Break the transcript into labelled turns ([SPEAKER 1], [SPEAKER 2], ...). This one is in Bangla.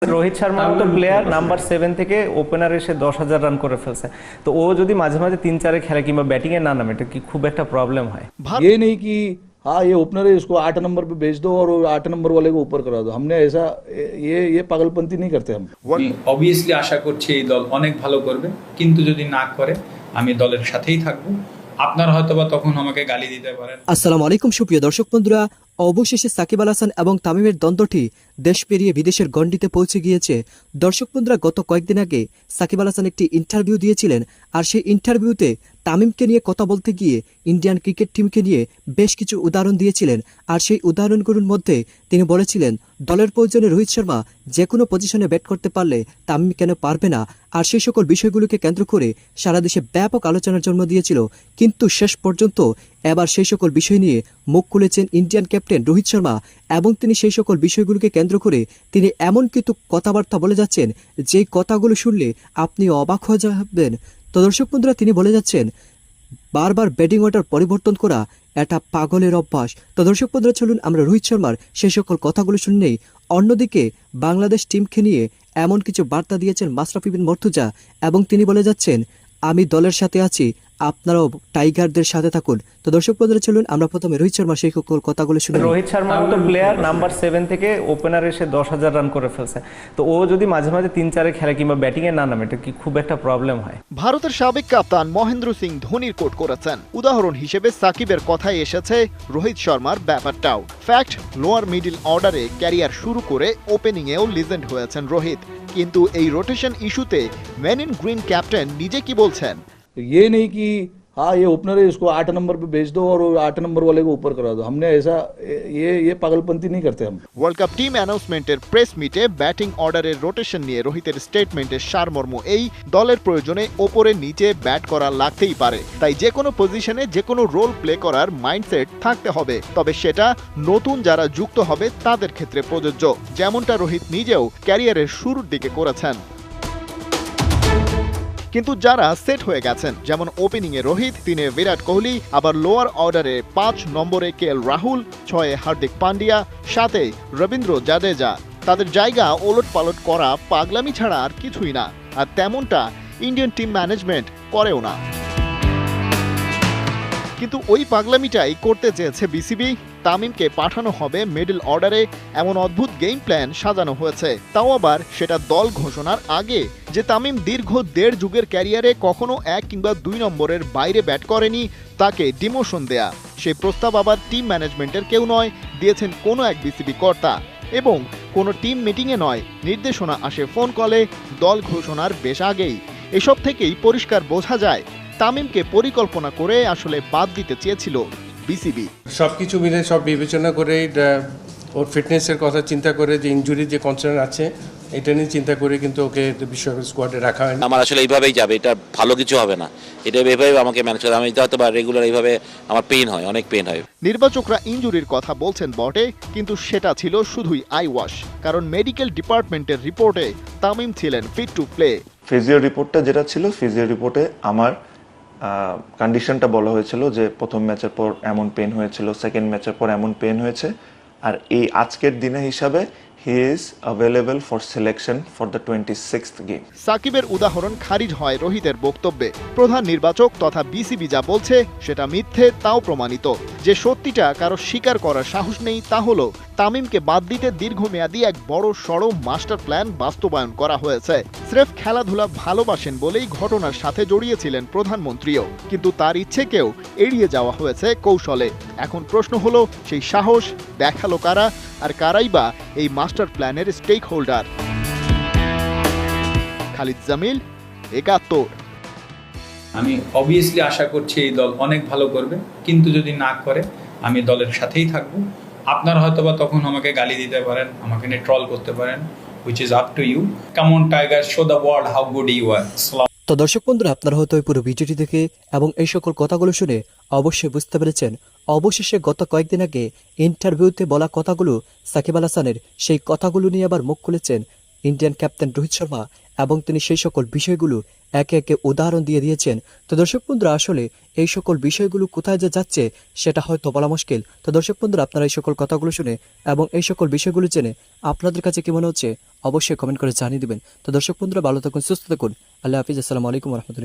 [SPEAKER 1] রোহিত শর্মার মতো প্লেয়ার নাম্বার 7 থেকে ওপেনার এসে 10,000 রান করে ফেলছে। তো ও যদি মাঝে মাঝে 3-4 খেলে কিংবা ব্যাটিং এ না নামে, এটা কি খুব একটা प्रॉब्लम হয়?
[SPEAKER 2] ये नहीं कि हाँ ये ओपनर है इसको 8 नंबर पे भेज दो और 8 नंबर वाले को ऊपर करा दो। हमने ऐसा ये पागलपंती नहीं करते हम।
[SPEAKER 3] অবভিয়াসলি আশা করছি এই দল অনেক ভালো করবে, কিন্তু যদি না করে আমি দলের সাথেই থাকবো। আপনারা হয়তোবা তখন আমাকে গালি দিতে পারেন।
[SPEAKER 4] আসসালামু আলাইকুম সুপ্রিয় দর্শক বন্ধুরা, অবশেষে সাকিব আল হাসান এবং তামিমের দ্বন্দ্বটি দেশ পেরিয়ে বিদেশের গণ্ডিতে পৌঁছে গিয়েছে। দর্শক বন্ধুরা, গত কয়েকদিন আগে সাকিব আল হাসান একটি ইন্টারভিউ দিয়েছিলেন, আর সেই ইন্টারভিউতে তামিমকে নিয়ে কথা বলতে গিয়ে ইন্ডিয়ান ক্রিকেট টিমকে নিয়ে বেশ কিছু উদাহরণ দিয়েছিলেন। আর সেই উদাহরণগুলোর মধ্যে তিনি বলেছিলেন, দলের প্রয়োজনে রোহিত শর্মা যে কোনো পজিশনে ব্যাট করতে পারলে তামিম কেন পারবে না। আর সেই সকল বিষয়গুলোকে কেন্দ্র করে সারা দেশে ব্যাপক আলোচনার জন্ম দিয়েছিল। কিন্তু শেষ পর্যন্ত এবার সেই সকল বিষয় নিয়ে মুখ খুলেছেন ইন্ডিয়ান ক্যাপ্টেন রোহিত শর্মা, এবং তিনি সেই সকল বিষয়গুলোকে কেন্দ্র করে তিনি এমন কিছু কথাবার্তা বলে যাচ্ছেন যে কথাগুলো শুনলে আপনি অবাক হয়ে যাবেন। তো দর্শক বন্ধুরা, তিনি বলে যাচ্ছেন বারবার ব্যাটিং অর্ডার পরিবর্তন করা এটা পাগলের অভ্যাস। তো দর্শক বন্ধুরা, চলুন আমরা রোহিত শর্মার সেই সকল কথাগুলো শুনে নেই। অন্যদিকে বাংলাদেশ টিমকে নিয়ে এমন কিছু বার্তা দিয়েছেন মাশরাফি বিন মুর্তজা, এবং তিনি বলে যাচ্ছেন আমি দলের সাথে আছি, আপনারাও টাইগারদের সাথে থাকুন। তো দর্শক বন্ধুরা, চলুন আমরা প্রথমে রোহিত শর্মার সেই সকল কথাগুলো শুনে।
[SPEAKER 1] রোহিত শর্মার মতো প্লেয়ার নাম্বার 7 থেকে ওপেনার এসে 10,000 রান করে ফেলছে। তো ও যদি মাঝে মাঝে 3-4 খেলে কিংবা ব্যাটিং এ না নামে, এটা কি খুব একটা प्रॉब्लम হয়?
[SPEAKER 5] ভারতের সাবেক কাপ্তান মহেন্দ্র সিং ধোনির কোট করেছেন। উদাহরণ হিসেবে সাকিবের কথাই এসেছে রোহিত শর্মার ব্যাপারটাও। ফ্যাক্ট, লোয়ার মিডল অর্ডারে ক্যারিয়ার শুরু করে ওপেনিংয়েও লিজেন্ড হয়েছেন রোহিত। কিন্তু এই রোটেশন ইস্যুতে মেন ইন গ্রিন ক্যাপ্টেন নিজে কি বলছেন?
[SPEAKER 2] ये नहीं कि हाँ ये ओपनर है इसको 8 नंबर पे भेज दो और 8 नंबर वाले को ऊपर करा दो। हमने ऐसा ये पागलपंती नहीं करते हम।
[SPEAKER 5] ওয়ার্ল্ড কাপ টিম অ্যানাউন্সমেন্টের প্রেস মিটে ব্যাটিং অর্ডারের রোটেশন নিয়ে রোহিতের স্টেটমেন্টের সারমর্ম এই, দলের প্রয়োজনে ওপরে নিচে ব্যাট করা লাগতেই পারে, তাই যে কোনো পজিশনে যে কোনো রোল প্লে করার মাইন্ডসেট থাকতে হবে। তবে সেটা নতুন যারা যুক্ত হবে তাদের ক্ষেত্রে প্রযোজ্য, যেমনটা রোহিত নিজেও ক্যারিয়ারের শুরুর দিকে করেছেন। কিন্তু যারা সেট হয়ে গেছেন, যেমন ওপেনিংয়ে রোহিত, 3-এ বিরাট কোহলি, আবার লোয়ার অর্ডারে 5 নম্বরে কেএল রাহুল, 6-এ হার্দিক পান্ডিয়া, 7-এ রবীন্দ্র জাদেজা, তাদের জায়গা ওলট পালট করা পাগলামি ছাড়া আর কিছুই না। আর তেমনটা ইন্ডিয়ান টিম ম্যানেজমেন্ট করেও না। কিন্তু ওই পাগলামিটাই করতে চেয়েছে বিসিবি। তামিমকে পাঠানো হবে মিডল অর্ডারে, এমন অদ্ভুত গেম প্ল্যান সাজানো হয়েছে। তাও আবার সেটা দল ঘোষণার আগে, যে তামিম দীর্ঘ 1.5 যুগের ক্যারিয়ারে কখনো 1 কিংবা 2 নম্বরের বাইরে ব্যাট করেনি, তাকে ডিমোশন দেয়া। সেই প্রস্তাব আবার টিম ম্যানেজমেন্টের কেউ নয়, দিয়েছেন কোনো এক বিসিবি কর্তা, এবং কোনো টিম মিটিংয়ে নয়, নির্দেশনা আসে ফোন কলে দল ঘোষণার বেশ আগেই। এসব থেকেই পরিষ্কার বোঝা যায় তামিমকে পরিকল্পনা করে আসলে বাদ দিতে চেয়েছিল বিসিবি।
[SPEAKER 6] সবকিছু মিলে সব বিবেচনা করে ওর ফিটনেসের কথা চিন্তা করে, যে ইনজুরির যে কনসার্ন আছে এটা নিয়ে চিন্তা করে কিন্তু ওকে বিশ্বকাপ স্কোয়াডে রাখা হয়নি।
[SPEAKER 7] আমার আসলে এইভাবেই যাবে, এটা ভালো কিছু হবে না, এটা এইভাবে আমাকে ম্যানেজ করতে, আমি হয়তো বা রেগুলার এইভাবে আমার পেইন হয়, অনেক পেইন হয়।
[SPEAKER 5] নির্বাচকরা ইনজুরির কথা বলছেন বটে, কিন্তু সেটা ছিল শুধুই আই ওয়াশ, কারণ মেডিকেল ডিপার্টমেন্টের রিপোর্টে তামিম ছিলেন ফিট টু প্লে।
[SPEAKER 8] ফিজিও রিপোর্টটা যেটা ছিল, ফিজিও রিপোর্টে আমার কন্ডিশনটা বলা হয়েছিল যে প্রথম ম্যাচের পর এমন পেন হয়েছিল, সেকেন্ড ম্যাচের পর এমন পেন হয়েছে, আর এই আজকের দিনে হিসাবে he is available for selection for the 26th game.
[SPEAKER 5] সাকিবের উদাহরণ খারিজ হয় রোহিতের বক্তব্যে। প্রধান নির্বাচক তথা বিসিবি যা বলছে সেটা মিথ্যে, তাও প্রমাণিত। যে সত্যিটা কারো স্বীকার করার সাহস নেই তা হলো তামিমকে বাদ দিতে দীর্ঘমেয়াদী এক বড় সড়ো মাস্টার প্ল্যান বাস্তবায়ন করা হয়েছে। স্রেফ খেলাধুলা ভালোবাসেন বলেই ঘটনার সাথে জড়িয়েছিলেন প্রধানমন্ত্রীও, কিন্তু তার ইচ্ছেকেও এড়িয়ে যাওয়া হয়েছে কৌশলে। এখন প্রশ্ন হলো, সেই সাহস দেখালো কারা, আর কারাই বা এই মাস্টার প্ল্যানের স্টেক হোল্ডার? খালিদ জামিল, 71।
[SPEAKER 3] আমি অবভিয়াসলি আশা করছি এই দল অনেক ভালো করবে, কিন্তু যদি না করে আমি দলের সাথেই থাকবো। আপনারা হয়তোবা তখন আমাকে গালি দিতে পারেন, আমাকে নিয়ে ট্রল করতে পারেন, which is up to you. Come on Tigers, show the world how good you are.
[SPEAKER 4] তো দর্শক বন্ধুরা, আপনারা হয়তো এই পুরো ভিডিওটি দেখে এবং এই সকল কথাগুলো শুনে অবশ্যই বুঝতে পেরেছেন, অবশেষে গত কয়েকদিন আগে ইন্টারভিউতে বলা কথাগুলো, সাকিব আল হাসানের সেই কথাগুলো নিয়ে আবার মুখ খুলেছেন ইন্ডিয়ান ক্যাপ্টেন রোহিত শর্মা এবং তিনি সেই সকল বিষয়গুলো একে একে উদাহরণ দিয়ে দিয়েছেন। তো দর্শক বন্ধুরা, আসলে এই সকল বিষয়গুলো কোথায় যে যাচ্ছে সেটা হয়তো বলা মুশকিল। তো দর্শক বন্ধুরা, আপনারা এই সকল কথাগুলো শুনে এবং এই সকল বিষয়গুলো জেনে আপনাদের কাছে কি মনে হচ্ছে অবশ্যই কমেন্ট করে জানিয়ে দিবেন। তো দর্শক বন্ধুরা, ভালো থাকুন, সুস্থ থাকুন। আল্লাহ হাফিজ। আসসালামু আলাইকুম রহমতুল্লাহ।